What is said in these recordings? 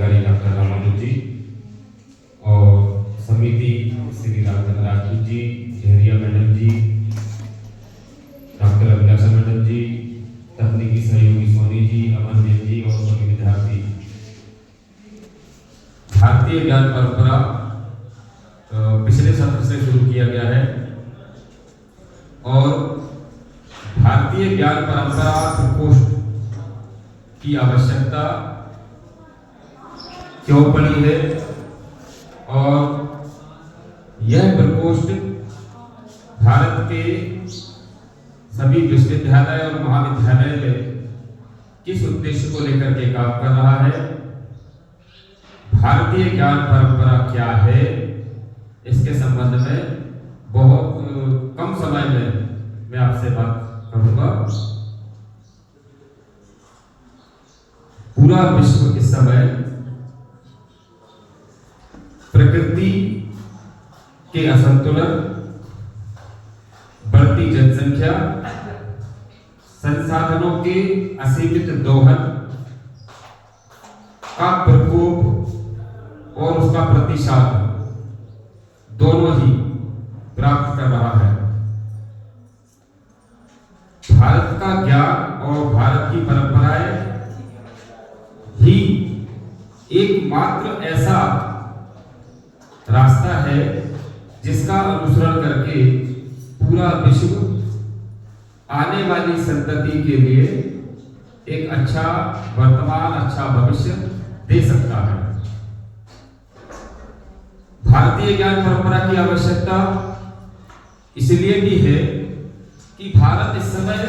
पदाधिकारी डॉक्टर रामानुज जी और समिति श्री राजन राजपूत जी, जहरिया मैडम जी, डॉक्टर अभिलाषा मैडम जी, तकनीकी सहयोगी सोनी जी, अमन देव जी और सभी विद्यार्थी। भारतीय ज्ञान परंपरा पिछले सत्र से शुरू किया गया है और भारतीय ज्ञान परंपरा प्रकोष्ठ की आवश्यकता क्यों पड़ी है और यह प्रकोष्ठ भारत के सभी विश्वविद्यालय और महाविद्यालय में किस उद्देश्य को लेकर के काम कर रहा है, भारतीय ज्ञान परंपरा क्या है, इसके संबंध में बहुत कम समय में मैं आपसे बात करूंगा। पूरा विश्व इस समय प्रकृति के असंतुलन, बढ़ती जनसंख्या, संसाधनों के असीमित दोहन का प्रकोप और उसका प्रतिशत दोनों ही प्राप्त कर रहा है। भारत का ज्ञान और भारत की परंपराएं ही एकमात्र ऐसा रास्ता है जिसका अनुसरण करके पूरा विश्व आने वाली संतति के लिए एक अच्छा वर्तमान, अच्छा भविष्य दे सकता है। भारतीय ज्ञान परंपरा की आवश्यकता इसलिए भी है कि भारत इस समय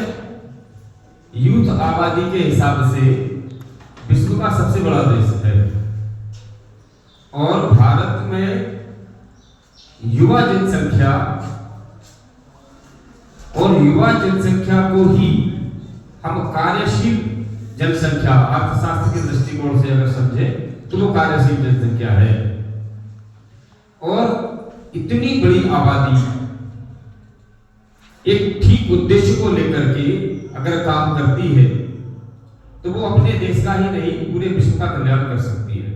यूथ आबादी के हिसाब से विश्व का सबसे बड़ा देश है और भारत में युवा जनसंख्या और युवा जनसंख्या को ही हम कार्यशील जनसंख्या अर्थशास्त्र के दृष्टिकोण से अगर समझे तो वो कार्यशील जनसंख्या है और इतनी बड़ी आबादी एक ठीक उद्देश्य को लेकर के अगर काम करती है तो वो अपने देश का ही नहीं पूरे विश्व का कल्याण कर सकती है।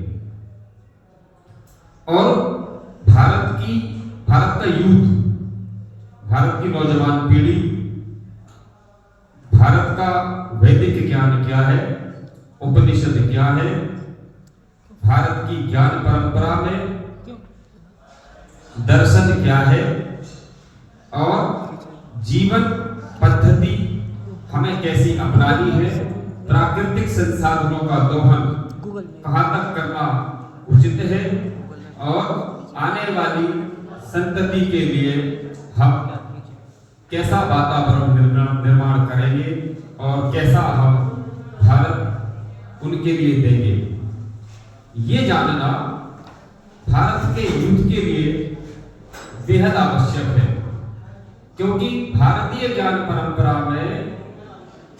और भारत का यूथ, भारत की नौजवान पीढ़ी, भारत का वैदिक ज्ञान क्या है, उपनिषद क्या है, भारत की ज्ञान परंपरा में दर्शन क्या है और जीवन पद्धति हमें कैसी अपनानी है, प्राकृतिक संसाधनों का दोहन कहां तक करना उचित है और आने वाली संतति के लिए हम कैसा वातावरण निर्माण करेंगे और कैसा हम भारत उनके लिए देंगे, ये जानना भारत के यूथ के लिए बेहद आवश्यक है। क्योंकि भारतीय ज्ञान परंपरा में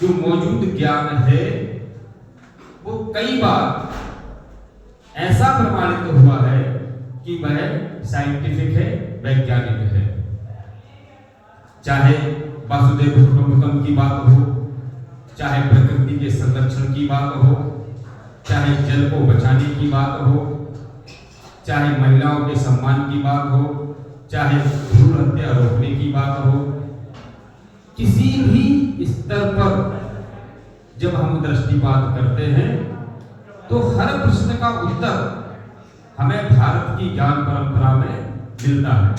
जो मौजूद ज्ञान है वो कई बार ऐसा प्रमाणित हुआ है कि वह साइंटिफिक है, वैज्ञानिक है। चाहे वासुदेव कुटुंबकम की बात हो, चाहे प्रकृति के संरक्षण की बात हो, चाहे जल को बचाने की बात हो, चाहे महिलाओं के सम्मान की बात हो, चाहे भ्रूण हत्या रोकने की बात हो, किसी भी स्तर पर जब हम दृष्टिपात करते हैं तो हर प्रश्न का उत्तर हमें भारत की ज्ञान परंपरा में मिलता है।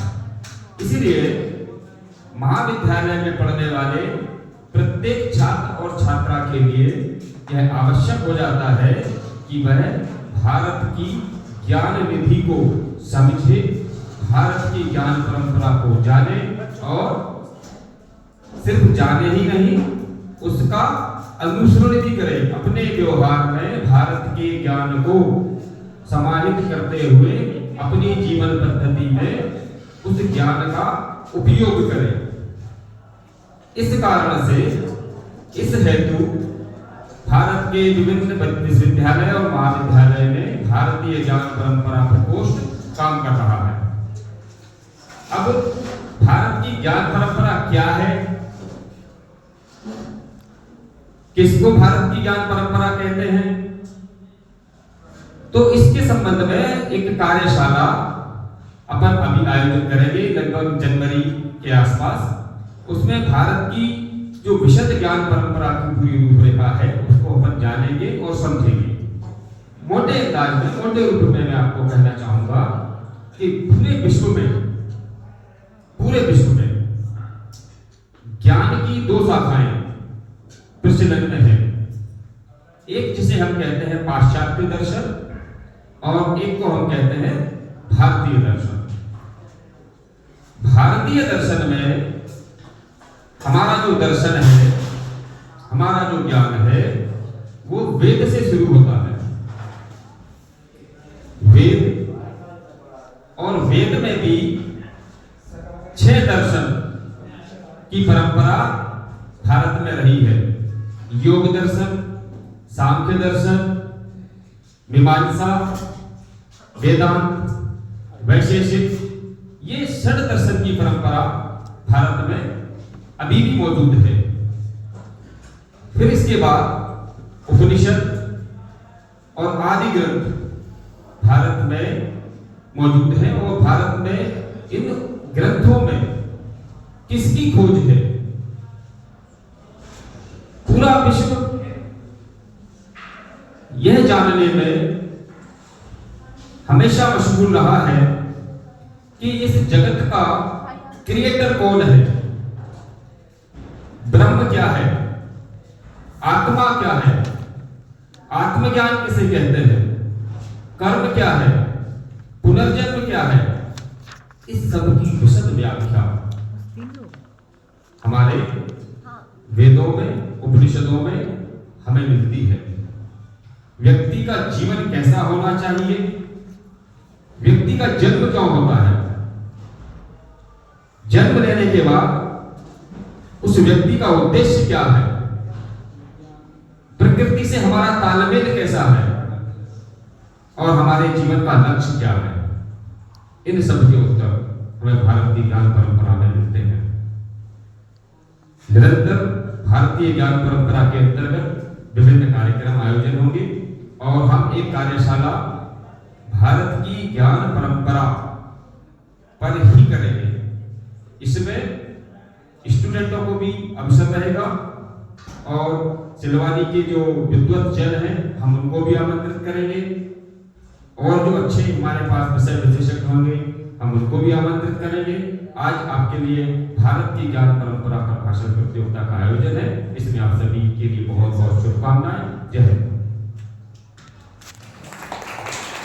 इसीलिए महाविद्यालय में पढ़ने वाले प्रत्येक छात्र और छात्रा के लिए यह आवश्यक हो जाता है कि वह भारत की ज्ञान निधि को समझे, भारत की ज्ञान परंपरा को जाने और सिर्फ जाने ही नहीं उसका अनुसरण भी करे, अपने व्यवहार में भारत के ज्ञान को समाहित करते हुए अपनी जीवन पद्धति में उस ज्ञान का उपयोग करे। इस कारण से इस हेतु भारत के विभिन्न विश्वविद्यालय और महाविद्यालय में भारतीय ज्ञान परंपरा प्रकोष्ठ काम कर रहा है। अब भारत की ज्ञान परंपरा क्या है, किसको भारत की ज्ञान परंपरा कहते हैं? तो इसके संबंध में एक कार्यशाला अपन अभी आयोजित करेंगे लगभग जनवरी के आसपास। उसमें भारत की जो विशद ज्ञान परंपरा की पूरी रूपरेखा है उसको अपन जानेंगे और समझेंगे। मोटे अंदाज में, मोटे रूप में मैं आपको कहना चाहूंगा कि पूरे विश्व में ज्ञान की दो शाखाएं प्रचलन में है। एक जिसे हम कहते हैं पाश्चात्य दर्शन और एक को हम कहते हैं भारतीय दर्शन। भारतीय दर्शन में हमारा जो दर्शन है, हमारा जो ज्ञान है, वो वेद से शुरू होता है। वेद, और वेद में भी 6 दर्शन की परंपरा भारत में रही है। योग दर्शन, सांख्य दर्शन, मीमांसा, वेदांत, वैशेषिक, ये 6 दर्शन की परंपरा भारत में अभी भी मौजूद है। फिर इसके बाद उपनिषद और आदि ग्रंथ भारत में मौजूद है। और भारत में इन ग्रंथों में किसकी खोज है? पूरा विश्व यह जानने में हमेशा मशगूल रहा है कि इस जगत का क्रिएटर कौन है, ब्रह्म क्या है, आत्मा क्या है, आत्मज्ञान किसे कहते हैं, कर्म क्या है, पुनर्जन्म क्या है। इस सब की विशद व्याख्या हमारे वेदों में, उपनिषदों में हमें मिलती है। व्यक्ति का जीवन कैसा होना चाहिए, व्यक्ति का जन्म क्यों होता है, जन्म लेने के बाद उस व्यक्ति का उद्देश्य क्या है, प्रकृति से हमारा तालमेल कैसा है और हमारे जीवन का लक्ष्य क्या है। इन सब के उत्तर हमें भारतीय ज्ञान परंपरा में मिलते हैं। निरंतर भारतीय ज्ञान परंपरा के अंतर्गत विभिन्न कार्यक्रम आयोजन होंगे और हम एक कार्यशाला भारत की ज्ञान परंपरा पर ही करेंगे। इसमें स्टूडेंटों को भी अवसर रहेगा और सिलवानी के जो विद्वत जन हैं हम उनको भी आमंत्रित करेंगे और जो अच्छे हमारे पास विषय विशेषज्ञ होंगे हम उनको भी आमंत्रित करेंगे। आज आपके लिए भारत की ज्ञान परंपरा पर भाषण प्रतियोगिता का आयोजन है। इसमें आप सभी के लिए बहुत बहुत शुभकामनाएं। जय हिंद।